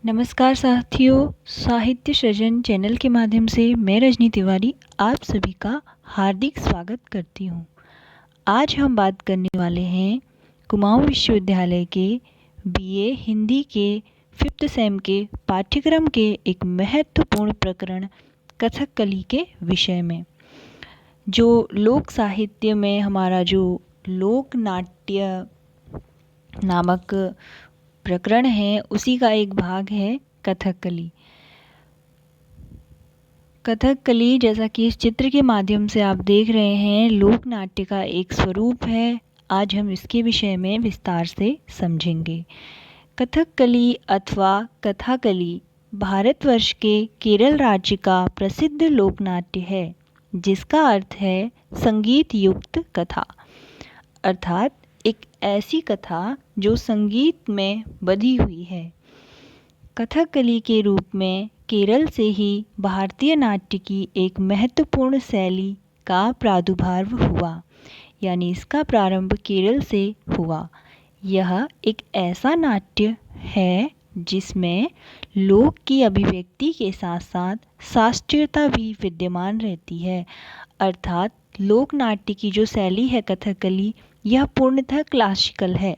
नमस्कार साथियों, साहित्य सृजन चैनल के माध्यम से मैं रजनी तिवारी आप सभी का हार्दिक स्वागत करती हूँ। आज हम बात करने वाले हैं कुमाऊं विश्वविद्यालय के बीए हिंदी के 5th सेम के पाठ्यक्रम के एक महत्वपूर्ण प्रकरण कथकली के विषय में। जो लोक साहित्य में हमारा जो लोक नाट्य नामक प्रकरण है उसी का एक भाग है कथकली। कथकली जैसा कि इस चित्र के माध्यम से आप देख रहे हैं लोक नाट्य का एक स्वरूप है। आज हम इसके विषय में विस्तार से समझेंगे। कथकली अथवा कथाकली भारतवर्ष के केरल राज्य का प्रसिद्ध लोक नाट्य है जिसका अर्थ है संगीत युक्त कथा, अर्थात एक ऐसी कथा जो संगीत में बधी हुई है। कथकली के रूप में केरल से ही भारतीय नाट्य की एक महत्वपूर्ण शैली का प्रादुर्भाव हुआ, यानी इसका प्रारंभ केरल से हुआ। यह एक ऐसा नाट्य है जिसमें लोक की अभिव्यक्ति के साथ साथ शास्त्रीयता भी विद्यमान रहती है, अर्थात लोक नाट्य की जो शैली है कथकली यह पूर्णतः क्लासिकल है।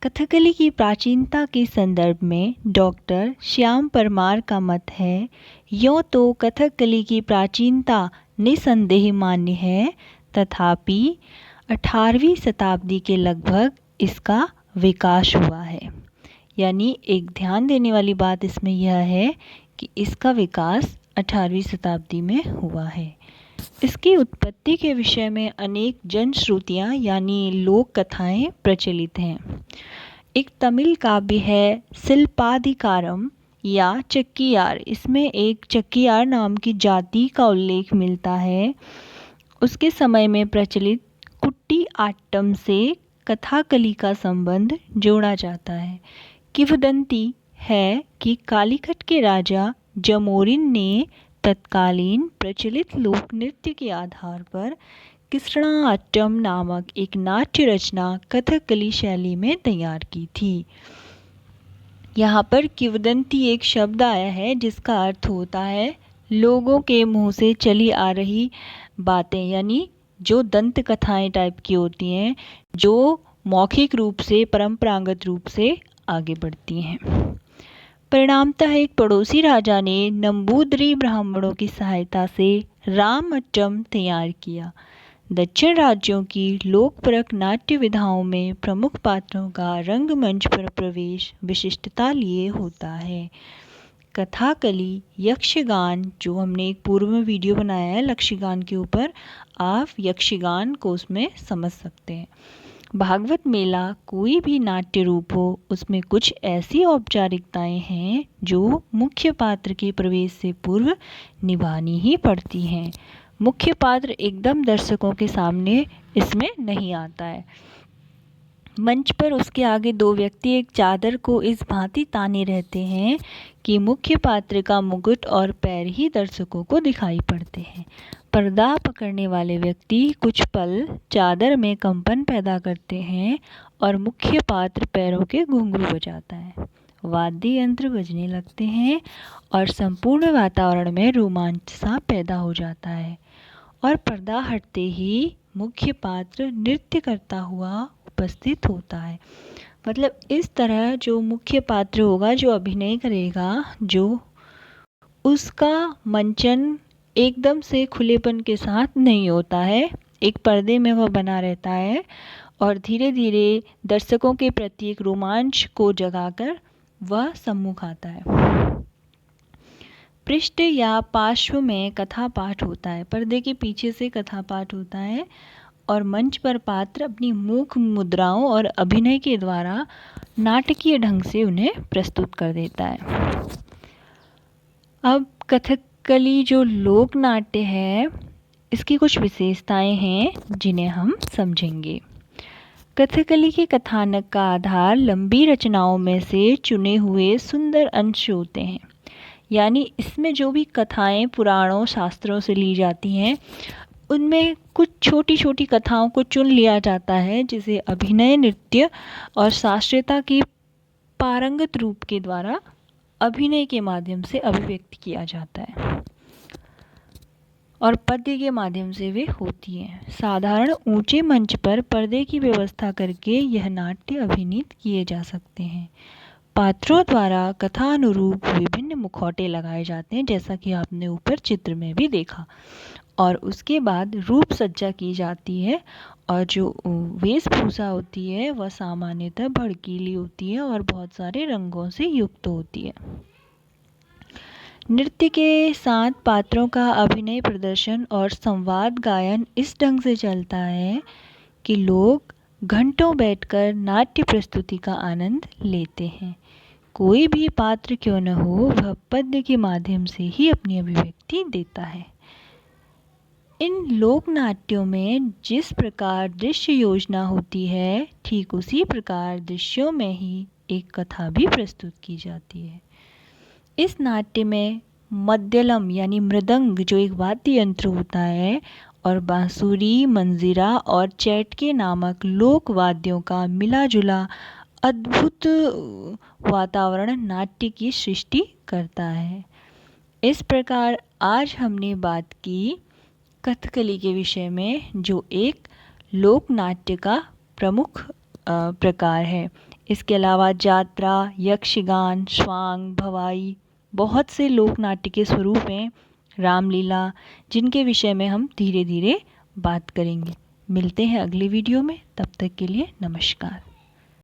कथकली की प्राचीनता के संदर्भ में डॉक्टर श्याम परमार का मत है, यों तो कथकली की प्राचीनता निसंदेह मान्य है, तथापि 18वीं शताब्दी के लगभग इसका विकास हुआ है। यानी एक ध्यान देने वाली बात इसमें यह है कि इसका विकास 18वीं शताब्दी में हुआ है। इसकी उत्पत्ति के विषय में अनेक जनश्रुतियाँ यानी लोक कथाएँ प्रचलित हैं। एक तमिल काव्य है शिल्पाधिकारम या चक्कियार। इसमें एक चक्कियार नाम की जाति का उल्लेख मिलता है। उसके समय में प्रचलित कुट्टी आट्टम से कथाकली का संबंध जोड़ा जाता है। किंवदंती है कि कालीकट के राजा जमोरिन ने तत्कालीन प्रचलित लोक नृत्य के आधार पर कृष्णाट्टम नामक एक नाट्य रचना कथकली शैली में तैयार की थी। यहाँ पर किंवदंती एक शब्द आया है जिसका अर्थ होता है लोगों के मुंह से चली आ रही बातें, यानी जो दंत कथाएं टाइप की होती हैं जो मौखिक रूप से परंपरागत रूप से आगे बढ़ती हैं। परिणामतः एक पड़ोसी राजा ने नंबूदरी ब्राह्मणों की सहायता से रामअट्टम तैयार किया। दक्षिण राज्यों की लोकपरक नाट्य विधाओं में प्रमुख पात्रों का रंगमंच पर प्रवेश विशिष्टता लिए होता है। कथाकली यक्षगान, जो हमने एक पूर्व में वीडियो बनाया है यक्षगान के ऊपर, आप यक्षगान को उसमें समझ सकते हैं। भागवत मेला कोई भी नाट्य रूप हो उसमें कुछ ऐसी औपचारिकताएं हैं जो मुख्य पात्र के प्रवेश से पूर्व निभानी ही पड़ती हैं। मुख्य पात्र एकदम दर्शकों के सामने इसमें नहीं आता है। मंच पर उसके आगे दो व्यक्ति एक चादर को इस भांति ताने रहते हैं कि मुख्य पात्र का मुकुट और पैर ही दर्शकों को दिखाई पड़ते हैं। पर्दा पकड़ने वाले व्यक्ति कुछ पल चादर में कंपन पैदा करते हैं और मुख्य पात्र पैरों के घुंघरू बजाता है। वाद्य यंत्र बजने लगते हैं और संपूर्ण वातावरण में रोमांच सा पैदा हो जाता है और पर्दा हटते ही मुख्य पात्र नृत्य करता हुआ उपस्थित होता है। मतलब इस तरह जो मुख्य पात्र होगा, जो अभिनय करेगा, जो उसका मंचन एकदम से खुलेपन के साथ नहीं होता है, एक पर्दे में वह बना रहता है और धीरे धीरे दर्शकों के प्रति एक रोमांच को जगाकर वह सम्मुख आता है। पृष्ठ या पार्श्व में कथा पाठ होता है, पर्दे के पीछे से कथा पाठ होता है और मंच पर पात्र अपनी मुख मुद्राओं और अभिनय के द्वारा नाटकीय ढंग से उन्हें प्रस्तुत कर देता है। अब कथकली जो लोक नाट्य है इसकी कुछ विशेषताएं हैं जिन्हें हम समझेंगे। कथकली के कथानक का आधार लंबी रचनाओं में से चुने हुए सुंदर अंश होते हैं, यानी इसमें जो भी कथाएं पुराणों शास्त्रों से ली जाती हैं उनमें कुछ छोटी छोटी कथाओं को चुन लिया जाता है जिसे अभिनय, नृत्य और शास्त्रीयता की पारंगत रूप के द्वारा अभिनय के माध्यम से अभिव्यक्त किया जाता है और पद्य के माध्यम से वे होती हैं। साधारण ऊंचे मंच पर पर्दे की व्यवस्था करके यह नाट्य अभिनीत किए जा सकते हैं। पात्रों द्वारा कथानुरूप विभिन्न मुखौटे लगाए जाते हैं, जैसा कि आपने ऊपर चित्र में भी देखा, और उसके बाद रूप सज्जा की जाती है और जो वेशभूषा होती है वह सामान्यतः भड़कीली होती है और बहुत सारे रंगों से युक्त होती है। नृत्य के साथ पात्रों का अभिनय प्रदर्शन और संवाद गायन इस ढंग से चलता है कि लोग घंटों बैठकर नाट्य प्रस्तुति का आनंद लेते हैं। कोई भी पात्र क्यों न हो, वह पद्य के माध्यम से ही अपनी अभिव्यक्ति देता है। इन लोक नाट्यों में जिस प्रकार दृश्य योजना होती है, ठीक उसी प्रकार दृश्यों में ही एक कथा भी प्रस्तुत की जाती है। इस नाट्य में मद्दलम यानी मृदंग जो एक वाद्य यंत्र होता है और बांसुरी, मंजीरा और चैटके नामक लोक वाद्यों का मिला जुला अद्भुत वातावरण नाट्य की सृष्टि करता है। इस प्रकार आज हमने बात की कथकली के विषय में, जो एक लोक नाट्य का प्रमुख प्रकार है। इसके अलावा जात्रा, यक्षगान, स्वांग, भवाई, बहुत से लोक नाट्य के स्वरूप हैं, रामलीला, जिनके विषय में हम धीरे धीरे बात करेंगे। मिलते हैं अगले वीडियो में, तब तक के लिए नमस्कार।